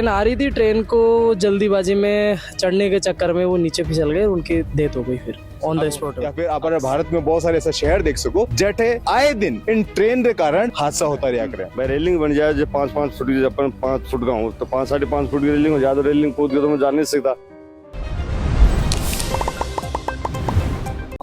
Train आ रही थी, train को जल्दीबाजी में चढ़ने के चक्कर में वो नीचे फिसल गए, उनकी डेथ हो गई फिर ऑन द स्पॉट। या फिर आप भारत में बहुत सारे ऐसे शहर देख सको जेठे आए दिन इन ट्रेन के कारण हादसा होता रहा करे। भाई रेलिंग बन जाए जो 5-5 फुट की, अपन 5 फुट का हूँ तो 5-5.5 फुट की रेलिंग हो जाए तो रेलिंग कूद के तो मैं जा नहीं सकता।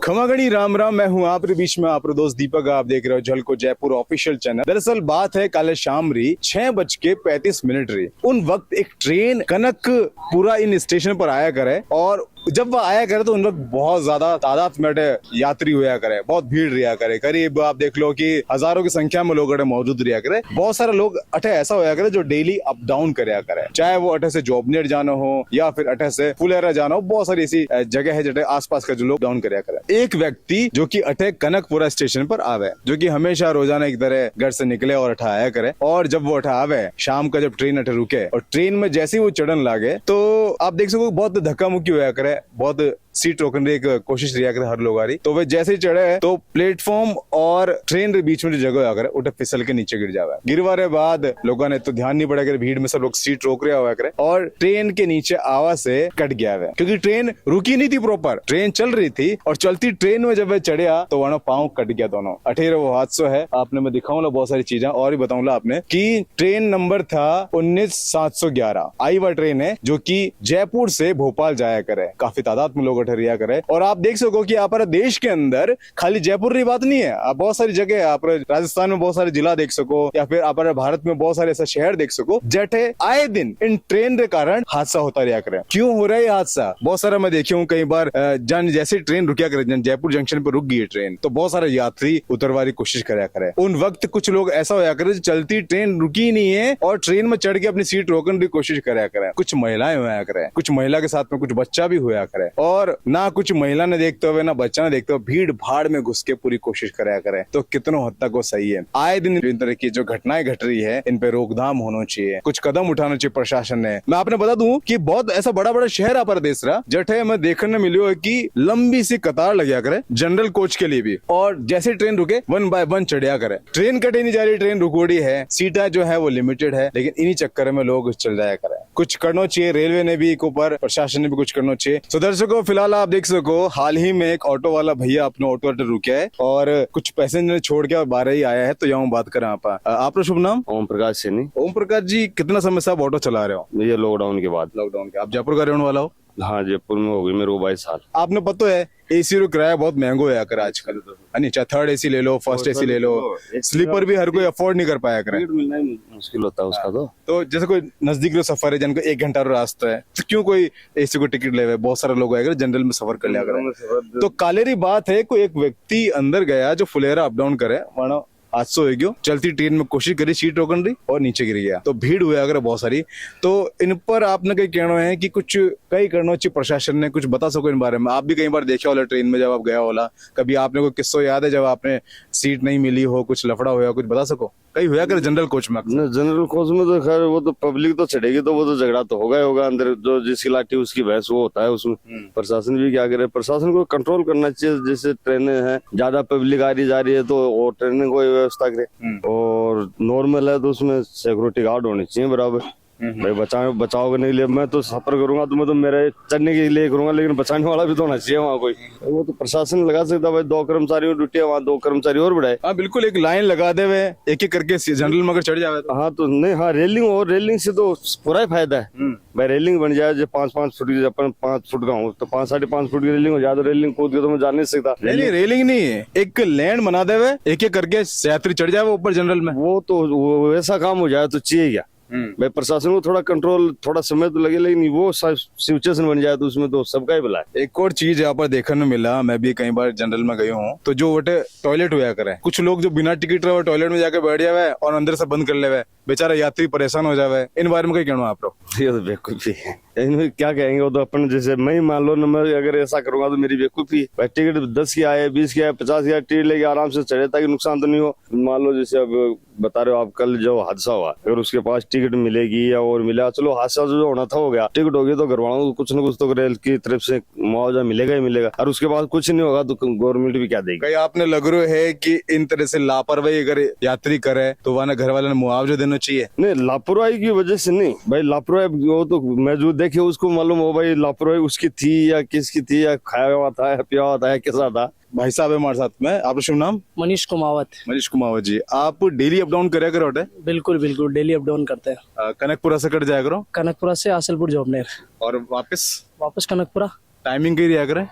खमागणी राम राम, मैं हूँ आपके बीच में आपके दोस्त दीपक। आप देख रहे हो झलको जयपुर ऑफिशियल चैनल। दरअसल बात है कल शाम री 6:35 री। उन वक्त एक ट्रेन कनकपुरा इन स्टेशन पर आया करे और जब वह आया करे तो उन वक्त बहुत ज्यादा तादाद में यात्री हुआ करे, बहुत भीड़ रिया करे। करीब आप देख लो कि हजारों की संख्या में लोग मौजूद रिया करे। बहुत सारे लोग अठे ऐसा होया करे जो डेली अप डाउन करया करे, चाहे वो अठे से जॉबनेट जाना हो या फिर अठे से फुलेरा जाना हो। बहुत सारी ऐसी जगह है जटे आसपास का जो लोग डाउन करया करे। एक व्यक्ति जो कि अठे कनकपुरा स्टेशन पर आवे, जो कि हमेशा रोजाना एक तरह घर से निकले और अठा आया करे। और जब वो अठा आवे शाम का, जब ट्रेन अठे रुके और ट्रेन में जैसे ही वो चढ़न लागे तो आप देख सको बहुत धक्का मुक्की होया करे, बहुत सीट रोकने की कोशिश रिया करे हर लोग आ रही। तो वे जैसे ही चढ़े तो प्लेटफॉर्म और ट्रेन के बीच में जो जगह आकर उठे फिसल के नीचे गिर जावे। गिरवारे बाद लोगों ने तो ध्यान नहीं पड़ा, भीड़ में सब लोग सीट रोक रहे हुआ करे और ट्रेन के नीचे आवाज से कट गया है, क्योंकि ट्रेन रुकी नहीं थी, प्रॉपर ट्रेन चल रही थी और चलती ट्रेन में जब वे चढ़िया तो वहां पाँव कट गया दोनों। अठेर वो हादसा है। आपने मैं दिखाऊंगा बहुत सारी चीजें और भी बताऊंगा आपने कि ट्रेन नंबर था 19,711 आई हुआ ट्रेन है जो कि जयपुर से भोपाल जाया करे। काफी तादाद में लोग रिया करे। और आप देख सको कि आप देश के अंदर खाली जयपुर की बात नहीं है, आप बहुत सारी जगह, आप राजस्थान में बहुत सारे जिला देख सको या फिर आप भारत में बहुत सारे ऐसे शहर देख सको जेठे आए दिन इन ट्रेन के कारण हादसा होता रहा करे। क्यों हो रहा है हादसा? बहुत सारा मैं देखी हूँ कई बार, जैसे ट्रेन रुकिया करे, जयपुर जंक्शन पर रुक गई ट्रेन तो बहुत सारे यात्री उतरवा की कोशिश कराया करे। उन वक्त कुछ लोग ऐसा होया करे चलती ट्रेन रुकी नहीं है और ट्रेन में चढ़ के अपनी सीट रोकने की कोशिश कराया करे। कुछ महिलाएं होया करे, कुछ महिला के साथ में कुछ बच्चा भी होया करे और ना कुछ महिला ने देखते हुए ना बच्चा ने देखते हुए भीड़ भाड़ में घुस के पूरी कोशिश कराया करे। तो कितनों हद तक वो सही है? आए दिन इन तरह की जो घटनाएं घट रही है इन पे रोकथाम होना चाहिए, कुछ कदम उठाना चाहिए प्रशासन ने। मैं आपने बता दूं कि बहुत ऐसा बड़ा बड़ा शहर आप देश रहा जठे में देखने मिलो है कि लंबी सी कतार लगा करे जनरल कोच के लिए भी, और जैसे ट्रेन रुके 1 बाय 1 चढ़िया करे। ट्रेन कटे नहीं जा रही, ट्रेन रुकोड़ी है, सीटा जो है वो लिमिटेड है, लेकिन इन्हीं चक्कर में लोग चल जाया करे। कुछ करना चाहिए, रेलवे ने भी ऊपर, प्रशासन ने भी कुछ करना चाहिए। तो दर्शकों फिलहाल आप देख सको हाल ही में एक ऑटो वाला भैया अपने ऑटो रुके है और कुछ पैसेंजर छोड़ के बारह ही आया है। तो यहाँ बात करें आपका शुभ नाम? ओम प्रकाश सैनी। ओम प्रकाश जी, कितना समय से आप ऑटो चला रहे हो? ये लॉकडाउन के बाद। लॉकडाउन के। आप जयपुर का रहने वाला हो? हाँ, जयपुर में हो गई मेरे को 22 साल। आपने पता है एसी रो किराया बहुत महंगा होया कर आजकल, है नहीं? चाहे थर्ड एसी ले लो, फर्स्ट एसी ले लो, स्लीपर भी हर कोई अफोर्ड नहीं कर पाया करे। मिलना ही मुश्किल होता है उसका। तो जैसे कोई नजदीक रो सफर है जिनको 1 घंटा रो रास्ता है तो क्यों कोई एसी को टिकट ले? बहुत सारे लोग आएगा जनरल में सफर कर लिया करे। तो कालेरी बात है कोई एक व्यक्ति अंदर गया जो फुलेरा अप डाउन करे, वरना हादसा हो गया। चलती ट्रेन में कोशिश करी, सीट रोकन रही और नीचे गिर गया। तो भीड़ हुआ अगर बहुत सारी। तो इन पर आपने कई कहना है कि कुछ कई करना चाहिए प्रशासन ने, कुछ बता सको इन बारे में? आप भी कई बार देखा होला ट्रेन में जब आप गया होला, कभी आपने कोई किस्सा याद है जब आपने सीट नहीं मिली हो, कुछ लफड़ा हुआ, कुछ बता सको? कई हुआ कर जनरल कोच में? जनरल कोच में तो खैर वो तो पब्लिक तो चढ़ेगी तो वो तो झगड़ा तो होगा ही होगा, अंदर जो जिसकी लाठी उसकी भैंस वो होता है उसमें। प्रशासन भी क्या करे, प्रशासन को कंट्रोल करना चाहिए। जैसे ट्रेनें हैं, ज्यादा पब्लिक आ रही जा रही है तो वो ट्रेनें को व्यवस्था करे, और नॉर्मल है तो उसमें सिक्योरिटी गार्ड होनी चाहिए बराबर। भाई बचाव करने के लिए मैं तो सफर करूंगा तो मैं तो मेरे चढ़ने के लिए करूंगा, लेकिन बचाने वाला भी तो होना चाहिए वहाँ कोई। वो तो प्रशासन लगा सकता है। भाई 2 कर्मचारी ड्यूटी है वहाँ, 2 कर्मचारी और बढ़ाए। हाँ बिल्कुल, एक लाइन लगा दे हुए एक एक करके जनरल में अगर चढ़ जावे तो। हाँ तो नहीं, हाँ रेलिंग हो, रेलिंग से तो पूरा ही फायदा है। भाई रेलिंग बन जाए जो 5-5 फुट की, अपन 5 फुट का हूँ तो 5-5.5 फुट की रेलिंग हो जाए तो रेलिंग कूद के तो मैं जा नहीं सकता। नहीं, रेलिंग नहीं है, एक लैंड बना दे हुए एक एक करके यात्री चढ़ जाए ऊपर जनरल में। वो तो वैसा काम हो जाए तो चाहिए क्या? भाई प्रशासन को थोड़ा कंट्रोल, थोड़ा समय तो लगे, लेकिन वो सिचुएशन बन जाए तो उसमें तो सबका ही भला है। एक और चीज यहाँ पर देखने में मिला, मैं भी कई बार जनरल में गई हूँ तो जो वोटे टॉयलेट हुआ करे, कुछ लोग जो बिना टिकट रहे टॉयलेट में जाके बैठ जावे और अंदर से बंद कर ले, बेचारा यात्री परेशान हो जावे। इन बारे में क्या कहना आप लोग? ये तो बेवकूफी है, इनमें क्या कहेंगे? वो तो अपन जैसे मैं मान लो मैं अगर ऐसा करूंगा तो मेरी बेवकूफी। भाई टिकट 10 की आए, 20 की आए, 50 की आए, टिकट लेके आराम से चढ़े ताकि नुकसान तो नहीं हो। मान लो जैसे अब बता रहे हो आप, कल जो हादसा हुआ, अगर उसके पास टिकट मिलेगी या और मिला, चलो हादसा जो होना था हो गया, टिकट हो गई तो घर वालों को कुछ न कुछ तो रेल की तरफ से मुआवजा मिलेगा ही मिलेगा। और उसके बाद कुछ नहीं होगा तो गवर्नमेंट भी क्या देगी? कहीं आपने लग रहा है कि इन तरह से लापरवाही अगर यात्री करे तो वहाँ घर वाले ने मुआवजा देना चाहिए? नहीं, लापरवाही की वजह से नहीं भाई, लापरवाही लापरवाही वो तो मैं जो देखे उसको मालूम हो भाई लापरवाही उसकी थी या किसकी थी या खाया हुआ था या पिया हुआ था या कैसा था। भाई साहब है हमारे साथ में, आपका शुभ नाम? मनीष कुमावत। मनीष कुमावत जी, आप डेली अप डाउन करया करो? बिल्कुल बिल्कुल डेली अप डाउन करते हैं। कनकपुरा से कट जाया करो कनकपुरा से आसलपुर जोबनेर, और वापस कनकपुरा। टाइमिंग की रिया करे?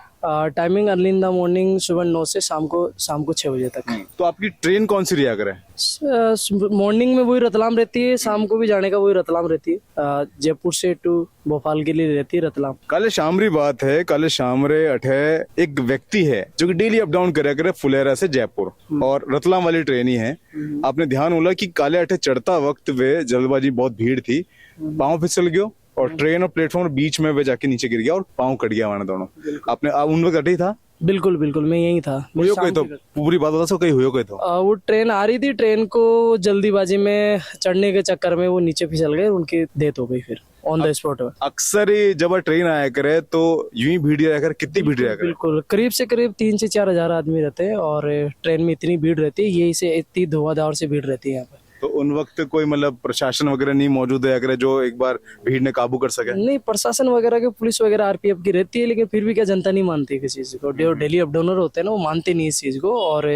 Timing early in the morning सुबह 9 से शाम को 6 बजे तक। तो आपकी ट्रेन कौन सी रिया करे? मॉर्निंग में वही रतलाम रहती है, शाम को भी जाने का वही रतलाम रहती है। जयपुर से टू भोपाल के लिए रहती है रतलाम। कल शाम री बात है, कल शाम रे अठे एक व्यक्ति है जो कि डेली अप डाउन करया करे फुलेरा से जयपुर, और रतलाम वाली ट्रेन ही है। आपने ध्यान होला कि काले अठे चढ़ता वक्त वे जल्दबाजी बहुत भीड़ थी, पाँव फिसल गयो और ट्रेन और प्लेटफॉर्म बीच में वे जाके नीचे गिर गया और पाँव कट गया वहां दोनों। आपने उन वक्त अटे ही था? बिल्कुल बिल्कुल मैं यही था। हुयो कोई तो पूरी बात बता सो, कहीं हुयो कोई तो? वो ट्रेन आ रही थी, ट्रेन को जल्दीबाजी में चढ़ने के चक्कर में वो नीचे फिसल गए, उनकी डेथ हो गई फिर ऑन द स्पॉट। अक्सर ही जब ट्रेन आया करे तो यूं ही भीड़ रहा करे, कितनी भीड़ रहा करे? बिल्कुल करीब से करीब 3 से 4 हजार आदमी रहते हैं, और ट्रेन में इतनी भीड़ रहती है, यही से इतनी धुआंधार से भीड़ रहती है यहाँ पे। तो उन वक्त कोई मतलब प्रशासन वगैरह नहीं मौजूद है अगर जो एक बार भीड़ ने काबू कर सके? नहीं, प्रशासन वगैरह के पुलिस वगैरह आरपीएफ की रहती है, लेकिन फिर भी क्या जनता नहीं मानती किसी चीज को। जो डेली अप डाउनर होते हैं ना वो मानते नहीं इस चीज को, और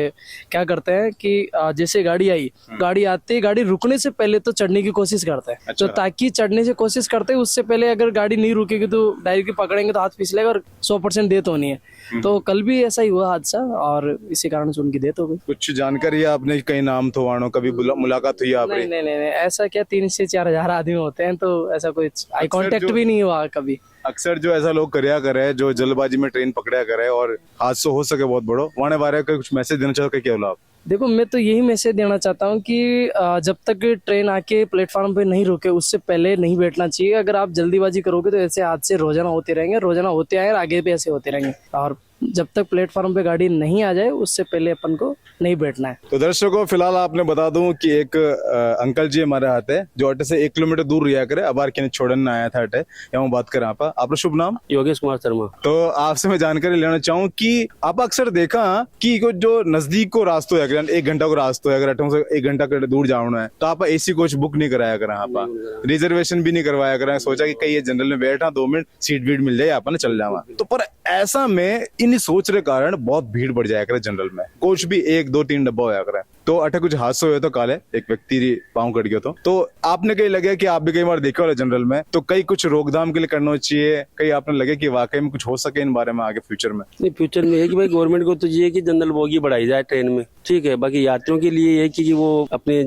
क्या करते हैं कि जैसे गाड़ी आई, गाड़ी आते ही गाड़ी रुकने से पहले तो चढ़ने की कोशिश करते हैं। अच्छा। तो ताकि चढ़ने से कोशिश करते हैं, उससे पहले अगर गाड़ी नहीं रुकेगी तो डायरेक्ट पकड़ेंगे तो हाथ फिसलेगा और 100% डेथ होनी है। तो कल भी ऐसा ही हुआ हादसा, और इसी कारण से उनकी डेथ हो गई। कुछ जानकारी है आपने, कहीं नाम तो वाणो कभी मुलाकात हुई आपने? नहीं, ऐसा क्या 3 से 4 हजार आदमी होते हैं, तो ऐसा कोई आई कांटेक्ट भी नहीं हुआ कभी। अक्सर जो ऐसा लोग करया करे, जो जल्दबाजी में ट्रेन पकड़या करे और हादसा हो सके बहुत बड़ो, वाणे बारे का कुछ मैसेज देना चाहो? क्या बोला आप? देखो, मैं तो यही मैसेज देना चाहता हूँ कि जब तक ट्रेन आके प्लेटफॉर्म पे नहीं रुके उससे पहले नहीं बैठना चाहिए। अगर आप जल्दीबाजी करोगे तो ऐसे हादसे रोजाना होते रहेंगे, रोजाना होते आए और आगे भी ऐसे होते रहेंगे। और जब तक प्लेटफॉर्म पे गाड़ी नहीं आ जाए उससे पहले अपन को नहीं बैठना है। तो दर्शकों फिलहाल आपने बता दूं कि एक अंकल जी हमारे हाथ है जो अटे से 1 किलोमीटर दूर रिया करे, अबार के छोड़न आया था अटे, यहाँ बात करें आपका शुभ नाम? योगेश कुमार शर्मा। तो आपसे मैं जानकारी लेना चाहूँ कि आप अक्सर देखा कि जो नजदीक को रास्ता है, अगर 1 घंटा को रास्ता है, अगर अटों से 1 घंटा दूर जाना है तो आप एसी कोच बुक नहीं कराया करें, आप रिजर्वेशन भी नहीं करवाया करें, सोचा कि कहीं ये जनरल में बैठा 2 मिनट सीट वीट मिल जाए आपने चल जावा। तो पर ऐसा में इन सोच रे कारण बहुत भीड़ बढ़ जाया करे जनरल में, कोच भी 1, 2, 3 डब्बा होया करे। तो अटे कुछ हादसा हुआ तो काले एक व्यक्ति पाँव कट गया। तो आपने कहीं लगे कि आप भी कई बार देखे वाले जनरल में, तो कई कुछ रोकथाम के लिए करना चाहिए, कहीं आपने लगे कि वाकई में कुछ हो सके इन बारे में आगे फ्यूचर में? नहीं, फ्यूचर में है कि भाई गवर्नमेंट को तो ये है कि जनरल बोगी बढ़ाई जाए ट्रेन में, ठीक है। बाकी यात्रियों के लिए ये है कि वो अपने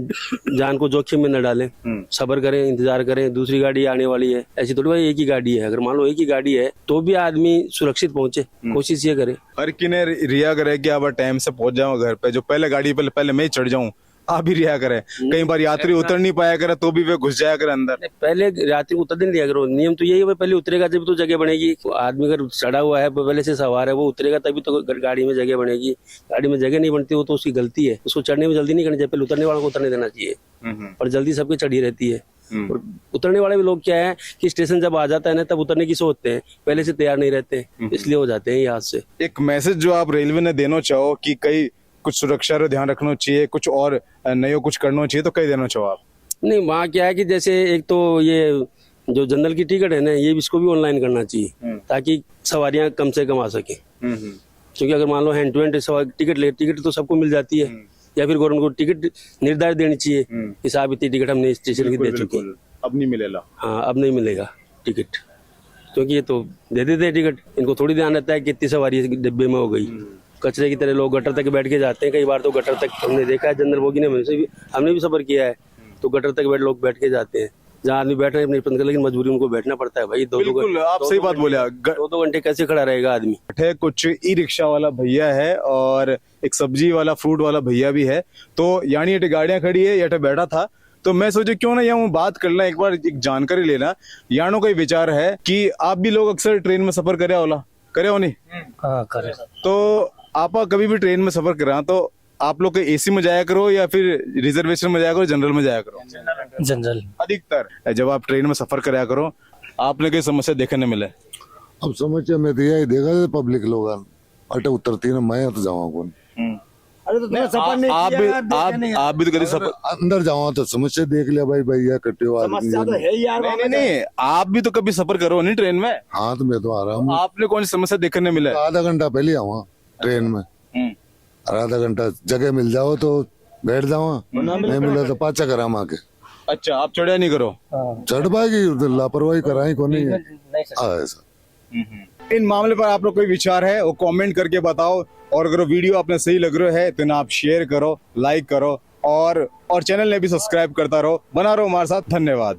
जान को जोखिम में न डालें, सब्र करें, इंतजार करें, दूसरी गाड़ी आने वाली है। ऐसी थोड़ी भाई एक ही गाड़ी है, अगर मान लो एक ही गाड़ी है तो भी आदमी सुरक्षित पहुंचे, कोशिश ये करे। हर किने रिया करे कि अब टाइम से पहुंच जाऊं घर पे, जो पहले गाड़ी पहले मैं चढ़ जाऊं, आप भी रिया करे। कई बार यात्री उतर नहीं पाया करे तो भी वे घुस जाया करे अंदर। पहले यात्री उतर नहीं दिया करो, नियम तो यही है, पहले उतरेगा जब तो जगह बनेगी। आदमी अगर चढ़ा हुआ है, पहले से सवार है, वो उतरेगा तभी तो गाड़ी में जगह बनेगी। गाड़ी में जगह नहीं बनती वो तो उसकी गलती है, उसको चढ़ने में जल्दी नहीं करनी चाहिए, पहले उतरने वालों को उतरने देना चाहिए। और जल्दी सबकी चढ़ी रहती है। और उतरने वाले भी लोग क्या है कि स्टेशन जब आ जाता है ना तब उतरने की सोचते हैं, पहले से तैयार नहीं रहते, इसलिए हो जाते हैं यहाँ से। एक मैसेज जो आप रेलवे ने देना चाहो कि कई कुछ सुरक्षा का ध्यान रखना चाहिए, कुछ और नयो कुछ करना चाहिए, तो कई देना चाहो आप? नहीं, वहाँ क्या है कि जैसे एक तो ये जो जनरल की टिकट है ना, ये इसको भी ऑनलाइन करना चाहिए ताकि सवारियां कम से कम आ सके। क्योंकि अगर मान लो हैंड टू हैंड टिकट तो सबको मिल जाती है, या फिर गवर्नमेंट को टिकट निर्धारित देनी चाहिए कि साहब इतनी टिकट हमने स्टेशन की दे चुकी है, अब नहीं मिलेगा। हाँ, अब नहीं मिलेगा टिकट, क्योंकि ये तो दे देते हैं टिकट, इनको थोड़ी ध्यान रहता है कितनी सवारी डिब्बे में हो गई। कचरे की तरह लोग गटर तक बैठ के जाते हैं, कई बार तो गटर तक हमने देखा है, जनरल बोगी ने हमने भी सफर किया है, तो गटर तक लोग बैठ के जाते हैं जहाँ आदमी बैठ रहे हैं, लेकिन मजबूरी उनको बैठना पड़ता है भाई। 2-2 घंटे आप सही बात बोले, 2-2 घंटे कैसे खड़ा रहेगा आदमी? कुछ ई रिक्शा वाला भैया है और एक सब्जी वाला फ्रूट वाला भैया भी है, तो यानी ये गाड़ियां खड़ी है, ये बैठा था, तो मैं सोचे क्यों ना यहाँ बात कर लें, एक बार एक जानकारी लेना। यानो का विचार है कि आप भी लोग अक्सर ट्रेन में सफर करे हो नहीं? हाँ करे। तो आप कभी भी ट्रेन में सफर करा तो आप लोग एसी में जाया करो या फिर रिजर्वेशन में जाया करो, जनरल में जाया करो? जनरल अधिकतर जब आप ट्रेन में सफर कराया करो, आपने कोई समस्या देखने मिले? अब समस्या में तो यही देखा पब्लिक लोग अटे उतरती है, मैं तो जावा कौन। अरे तो तुमने सफर नहीं आप किया भी यार, देखे नहीं। आप भी तो कभी सफर अंदर जाओ तो समस्या देख लिया भाई भैया कटे हुआ आदमी समस्या तो है। है ही यार। नहीं नहीं नहीं, आप भी तो कभी सफर करो नहीं ट्रेन में, हाँ तो मैं तो आ रहा हूँ, आपने कौन सी समस्या देखने मिला है? आधा घंटा पहले आऊँ ट्रेन में, और आधा घंटा जगह मिल जाओ तो बैठ जाओ, नहीं मिला तो पाचा कराम आके अच्छा, आप चढ़िया नहीं करो। चढ़ पाएगी, लापरवाही कराई को नहीं है। हाँ, ऐसा इन मामले पर आप लोग कोई विचार है वो कमेंट करके बताओ, और अगर वीडियो आपने सही लग रहा है तो ना आप शेयर करो, लाइक करो, और चैनल ने भी सब्सक्राइब करता रहो, बना रहो हमारे साथ। धन्यवाद।